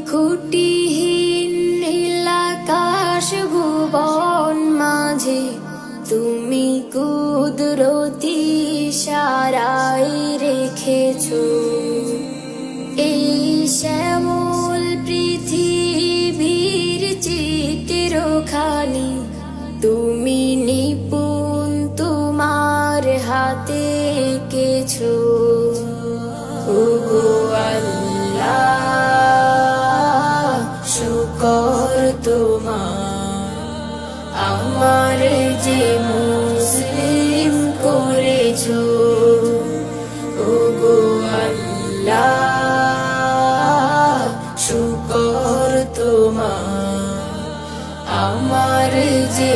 খুঁটিহীন নীলাকাশ ভুবন মাঝে তুমি কুদরতি ইশারায় রেখেছো এই শ্যামল পৃথিবীর চিত্রখানি তুমি নিপুণ তোমার হাতে এঁকেছো। ওগো আল্লাহ শুকর তোমার আমার যে মুসলিম করেছো। ওগো আল্লাহ শুকর তোমার আমার যে